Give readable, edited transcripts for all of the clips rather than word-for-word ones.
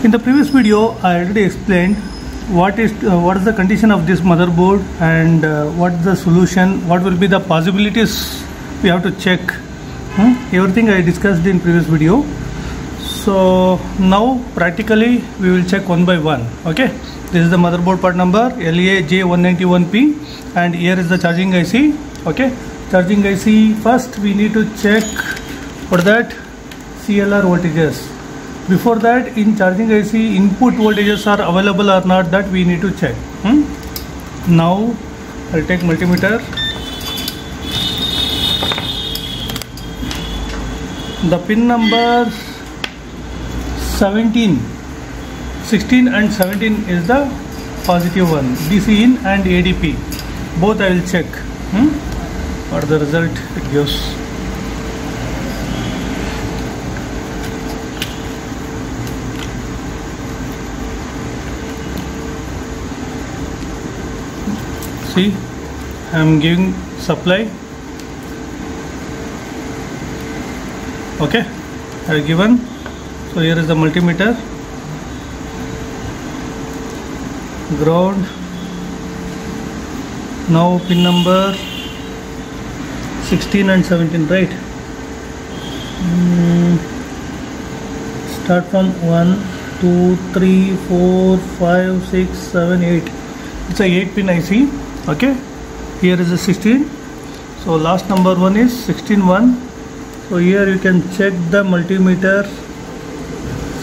In the previous video I already explained what is the condition of this motherboard and what is the solution, what will be the possibilities we have to check. Everything I discussed in previous video. So now practically we will check one by one. Okay, this is the motherboard part number LAJ191P and here is the charging IC. Okay, charging IC, first we need to check for that CLR voltages. Before that, in charging IC input voltages are available or not, that we need to check. Now I'll take multimeter. The pin number 17, 16 and 17 is the positive one, DC in and ADP. Both I will check what the result it gives. See, I am giving supply. Okay, I have given. So here is the multimeter, ground. Now pin number 16 and 17, right? Start from 1, 2, 3, 4, 5, 6, 7, 8. It's a 8-pin IC. Okay, here is a 16. So last number one is 16-1. So here you can check the multimeter.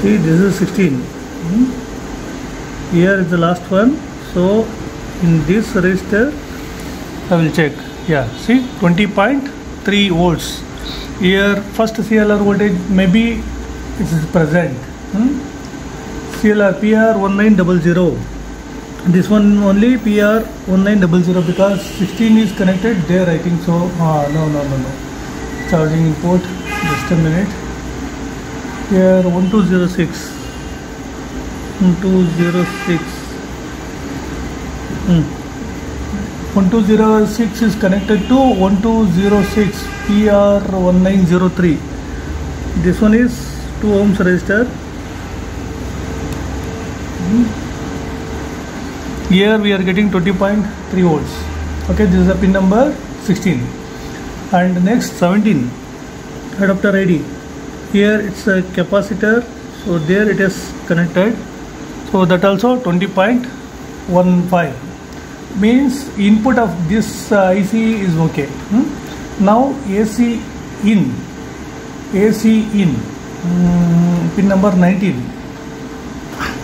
See, this is 16. Here is the last one. So in this resistor I will check. Yeah, see, 20.3 volts. Here first CLR voltage maybe it is present. CLR PR1900. This one only PR1900 because 16 is connected there, I think so. No. Charging input, just a minute. Here 1206. 1206 is connected to 1206 PR1903. This one is 2 ohms resistor. Here we are getting 20.3 volts. Okay, this is the pin number 16. And next 17, adapter ID. Here it's a capacitor, so there it is connected. So that also 20.15 means input of this IC is okay. Now AC in, pin number 19.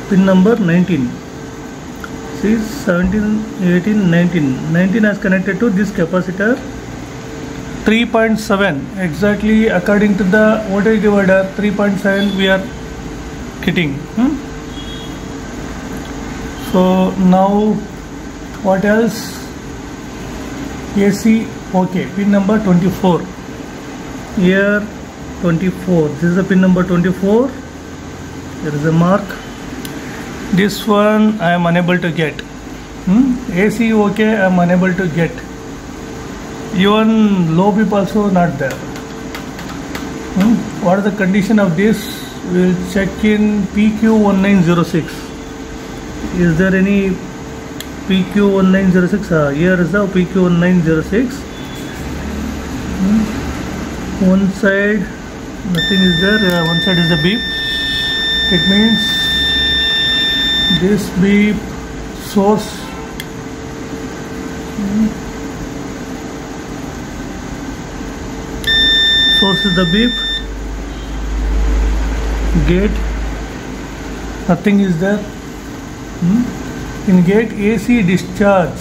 Pin number 19. See, 17, 18, 19. 19 is connected to this capacitor. 3.7 exactly according to the voltage divider. 3.7 we are getting. So now what else? AC, okay, pin number 24. Here 24. This is the pin number 24. There is a mark. This one I am unable to get. AC okay, I am unable to get. Even low beep also not there. What is the condition of this? We will check in PQ1906. Is there any PQ1906? Here is the PQ1906. One side nothing is there. One side is the beep. It means this beep source. Source is the beep. Gate, nothing is there. In gate AC discharge,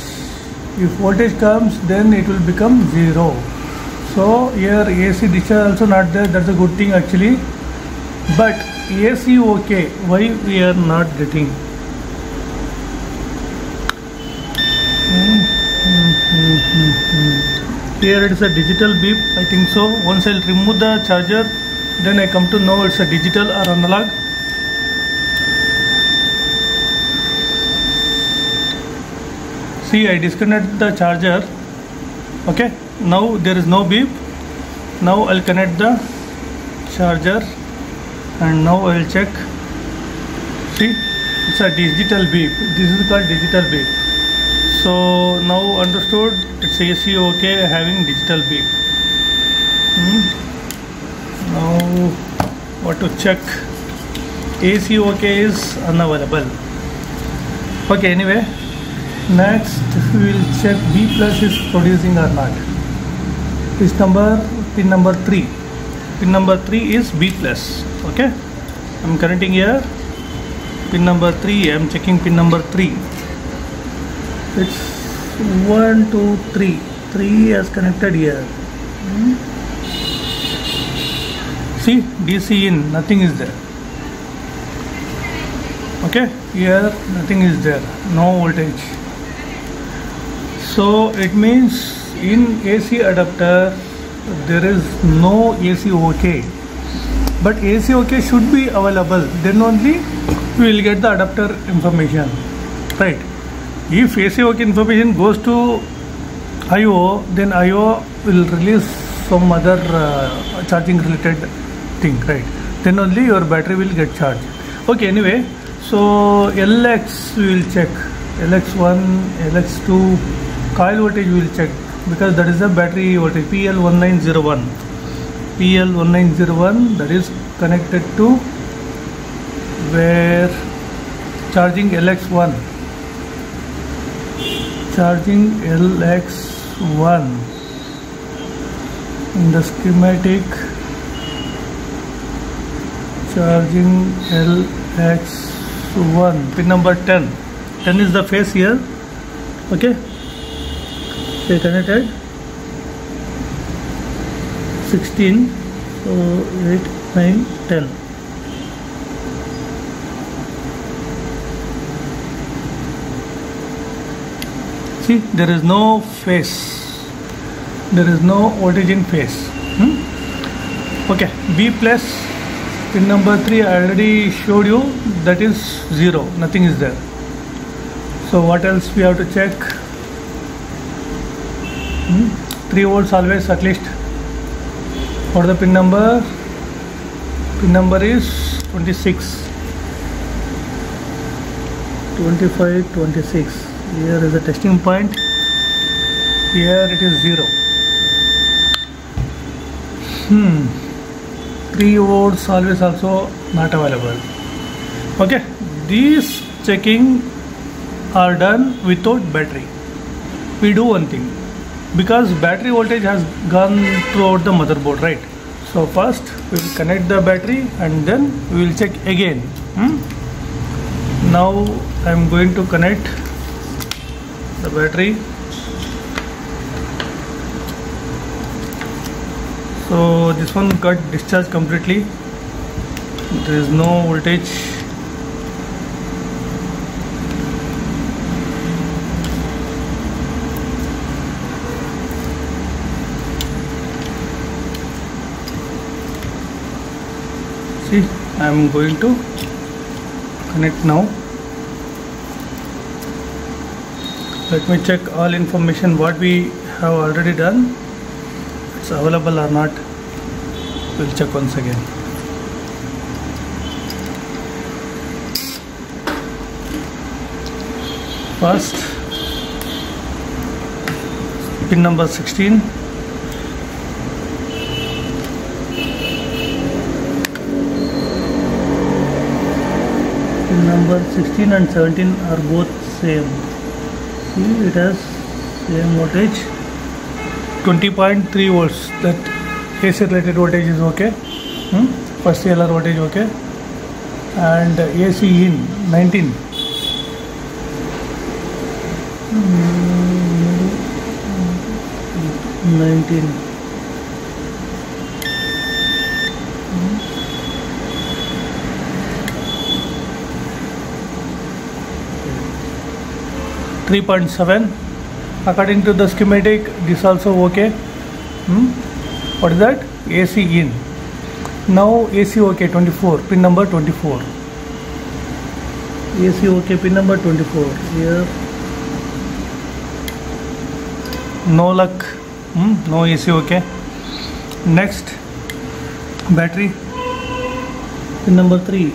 if voltage comes then it will become 0. So here AC discharge also not there. That's a good thing actually. But AC okay, why we are not getting? Here it is a digital beep, I think so. Once I'll remove the charger, then I come to know it's a digital or analog. See, I disconnect the charger. Okay, now there is no beep. Now I'll connect the charger and now I'll check. See, it's a digital beep. This is called digital beep. So now understood, it's AC OK having digital beep. Now what to check? AC OK is unavailable. Okay, anyway, next we will check B plus is producing or not. Pin number 3. Pin number 3 is B plus. Okay, I'm connecting here. Pin number 3, I'm checking pin number 3. It's 1, 2, 3. 3 is connected here. See, DC in, nothing is there. Okay, here nothing is there, no voltage. So it means in AC adapter there is no AC OK. But AC OK should be available, then only we will get the adapter information, right? If AC OK information goes to IO, then IO will release some other charging related thing, right? Then only your battery will get charged. Okay, anyway, so LX we will check, LX1, LX2, coil voltage we will check, because that is the battery voltage, PL1901. PL1901, that is connected to where charging LX1. Charging LX1 in the schematic, charging LX1, pin number 10. 10 is the phase here. Okay, stay connected. 16, so 8, 9, 10. See, there is no phase, there is no voltage in phase. Okay, B plus, pin number 3 I already showed you, that is 0, nothing is there. So what else we have to check? 3 volts always at least. What is the pin number? Pin number is 26, 25, 26. Here is the testing point. Here it is 0. 3 volts always also not available. Okay, these checking are done without battery. We do one thing, because battery voltage has gone throughout the motherboard, right? So first we will connect the battery and then we will check again. Now I am going to connect the battery. So this one got discharged completely, there is no voltage. See, I am going to connect now. Let me check all information what we have already done, it's available or not. We'll check once again. First, pin number 16. Pin number 16 and 17 are both same. See, it has same voltage, 20.3 volts. That AC related voltage is okay. First CLR voltage okay, and AC in 19. 19. 3.7. According to the schematic, this also okay. What is that? AC in. Now AC okay, 24, pin number 24. AC okay, pin number 24. Here no luck, no AC okay. Next, battery, pin number 3.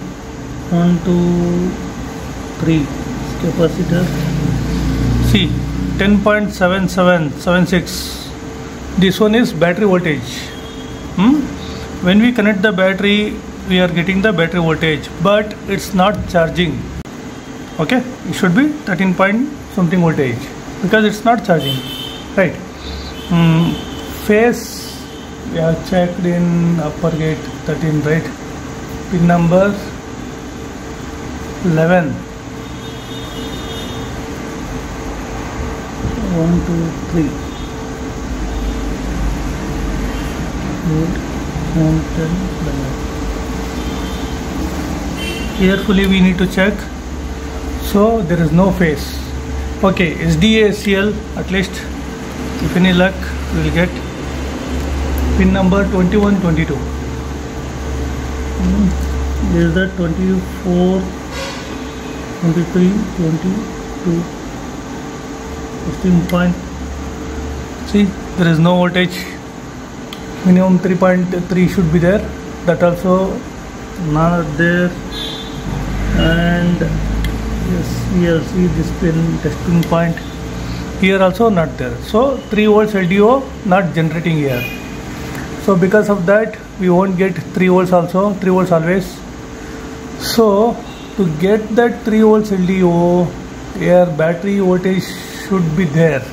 1, 2, 3. Capacitor. See, 10.7776. This one is battery voltage. When we connect the battery, we are getting the battery voltage, but it's not charging. Okay, it should be 13 point something voltage because it's not charging, right? Phase we have checked in upper gate 13, right? Pin number 11. 1, 2, 3. 8, 9, 10, 11. Carefully we need to check. So there is no phase. Okay, SDACL, at least if any luck we will get. Pin number 21, 22. There is the 24, 23, 22. 15 point. See, there is no voltage. Minimum 3.3 should be there. That also not there. And yes, here see this pin, testing point. Here also not there. So 3 volts LDO not generating here. So because of that we won't get 3 volts also. 3 volts always. So to get that 3 volts LDO, here battery voltage should be there.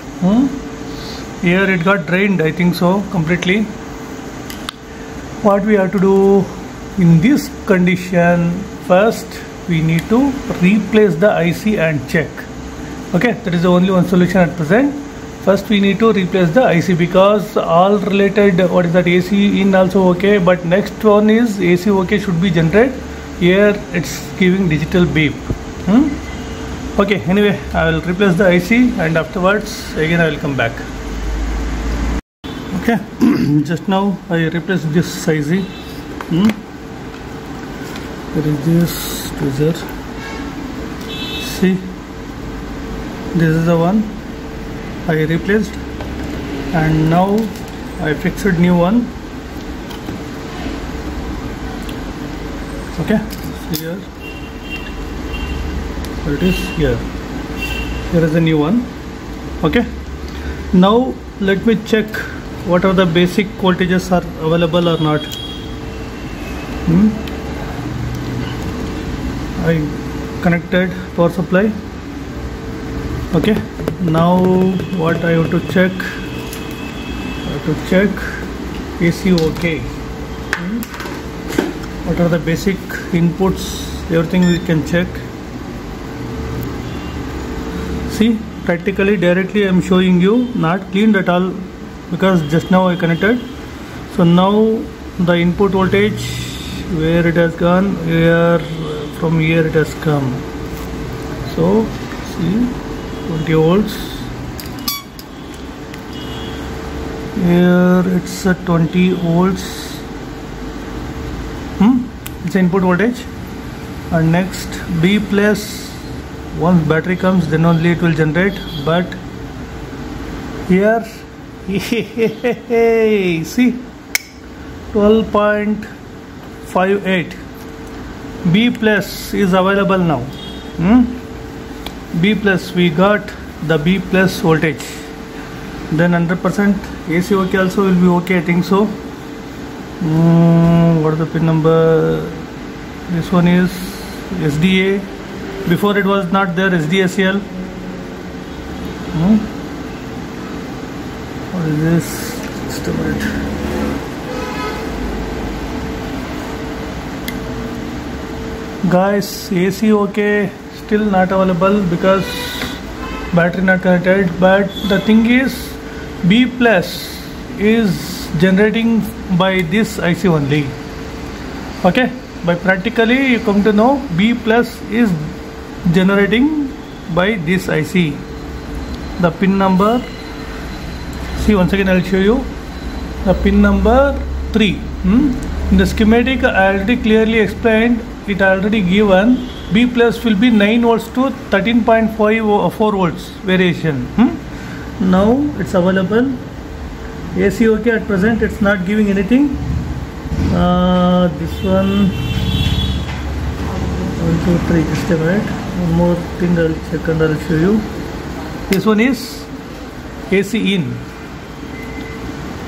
Here it got drained, I think so, completely. What we have to do in this condition, first we need to replace the IC and check. Okay, that is the only one solution at present. First we need to replace the IC because all related, what is that, AC in also okay, but next one is AC okay should be generated. Here it's giving digital beep. Okay, anyway, I will replace the IC and afterwards again I will come back. Okay, just now I replaced this IC. There is this tweezer. See, this is the one I replaced and now I fixed new one. Okay, so here. So it is here. Here is a new one. Okay. Now let me check what are the basic voltages are available or not. I connected power supply. Okay. Now what I have to check? I have to check AC OK. What are the basic inputs? Everything we can check. See, practically directly I am showing you, not cleaned at all because just now I connected. So now the input voltage, where it has gone, here from here it has come. So see, 20 volts. Here it's a 20 volts. It's input voltage. And next B plus. Once battery comes, then only it will generate. But here, see, 12.58. B plus is available now. B plus, we got the B plus voltage. Then 100% AC OK also will be okay, I think so. What is the pin number? This one is SDA. Before it was not there, SDACL. What is this? Just a minute. Guys, AC OK still not available because battery not connected. But the thing is, B plus is generating by this IC only. Okay, by practically you come to know B plus is generating by this IC. The pin number, see, once again I will show you the pin number 3. In the schematic I already clearly explained, it already given B plus will be 9 volts to 13.4 volts variation. Now it's available. AC OK at present, it's not giving anything. This one, 1, 2, 3. Just a minute. One more thing I'll check and I'll show you. This one is AC in.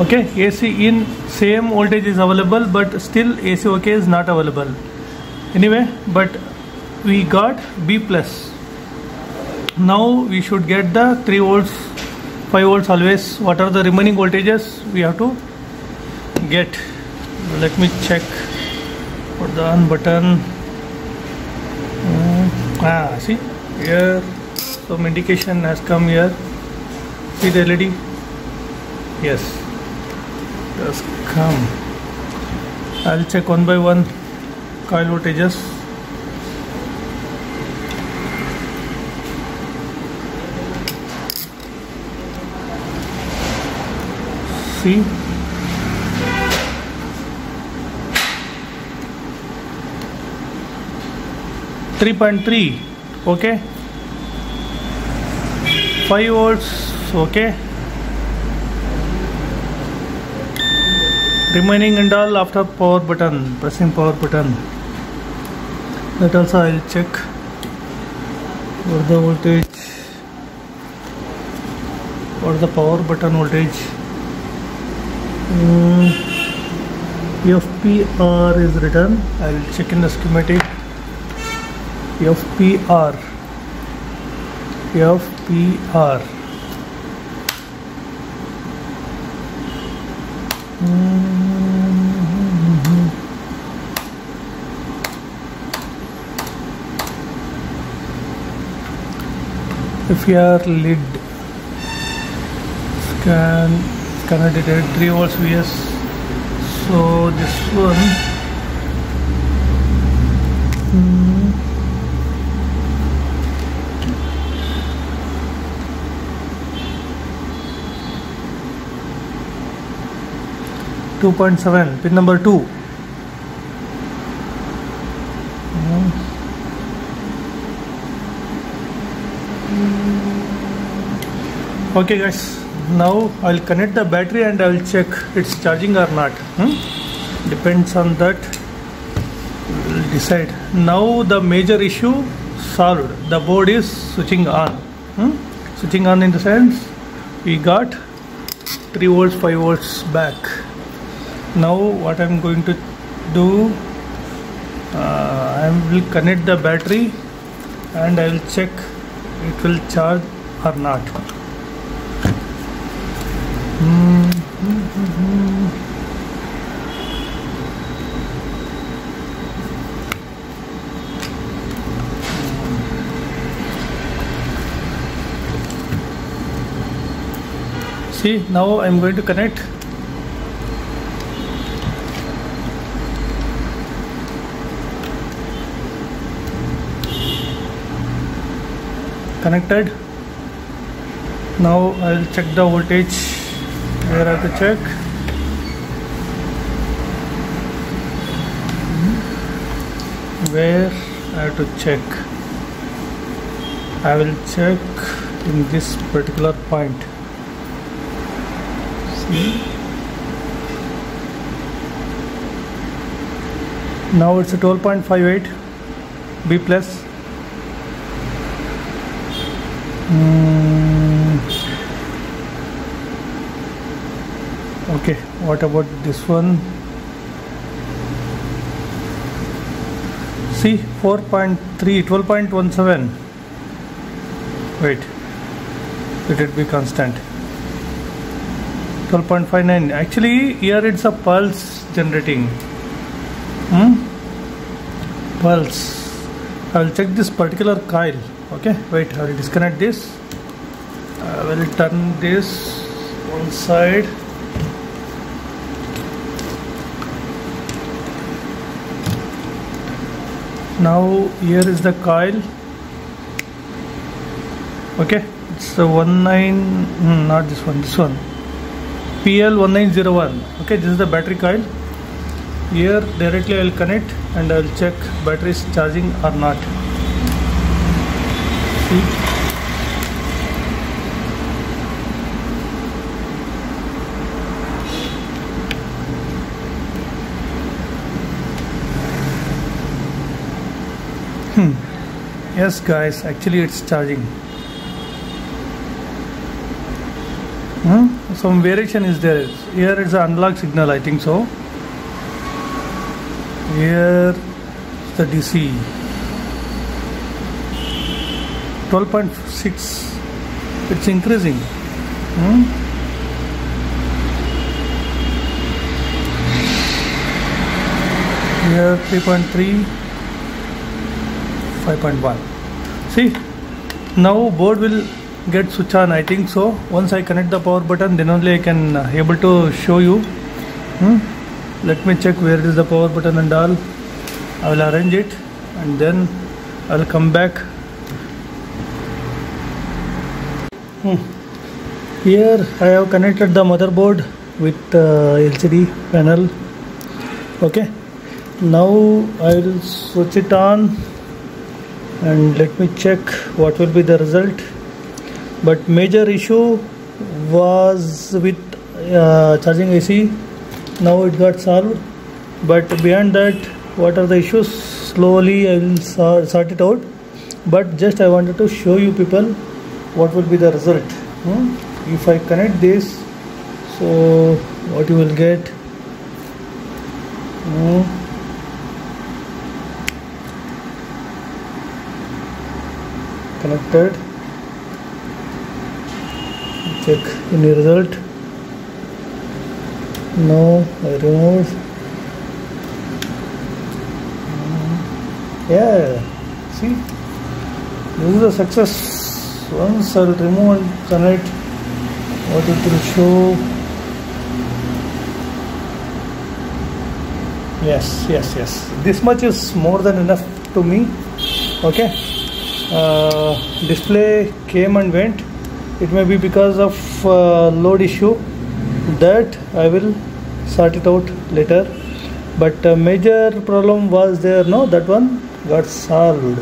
Okay, AC in, same voltage is available, but still AC OK is not available. Anyway, but we got B plus. Now we should get the 3 volts, 5 volts always. What are the remaining voltages we have to get? Let me check for the on button. See here, some indication has come here. See the LED? Yes, it has come. I'll check one by one coil voltages. See, .3, okay. 5 volts, okay. Remaining and all after power button, pressing power button. That also I'll check for the voltage, for the power button voltage. FPR is written. I'll check in the schematic. FPR. FPR lid. Scanner detected 3 volts Vs. So this one. 2.7, pin number 2. Okay guys, now I'll connect the battery and I'll check it's charging or not. Depends on that, we'll decide. Now the major issue solved. The board is switching on. Switching on in the sense we got 3 volts, 5 volts back. Now what I'm going to do, I will connect the battery and I will check it will charge or not. See, now I'm going to connect. Connected. Now I'll check the voltage. Where I have to check? Where I have to check? I will check in this particular point. See? Now it's a 12.58 B plus. Okay, what about this one? See, 4.3, 12.17. Wait, let it be constant. 12.59. Actually, here it's a pulse generating. Pulse. I will check this particular coil. Okay, wait, I will disconnect this. I will turn this one side. Now here is the coil. Okay, it's the 19, not this one, this one. PL1901. Okay, this is the battery coil. Here directly I will connect and I will check battery is charging or not. See? Yes guys, actually it's charging. Some variation is there. Here it's an analog signal, I think so. Here the DC 12.6, it's increasing. Here 3.3, 5.1. See, now board will get switch on, I think so. Once I connect the power button, then only I can able to show you. Let me check where is the power button and all. I will arrange it and then I will come back. Here I have connected the motherboard with LCD panel. Okay, now I will switch it on and let me check what will be the result. But major issue was with charging AC. Now it got solved, but beyond that, what are the issues, slowly I will sort it out. But just I wanted to show you people what will be the result. If I connect this, so what you will get, connected, check any result. No, I removed. Yeah, see, this is a success. Once I will remove and connect, what it will show. Yes, this much is more than enough to me. Okay, display came and went. It may be because of load issue, that I will sort it out later. But major problem was there, no, that one got solved.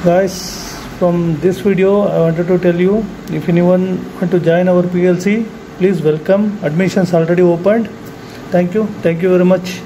Guys, from this video I wanted to tell you, if anyone want to join our PLC, please welcome. Admissions already opened. Thank you very much.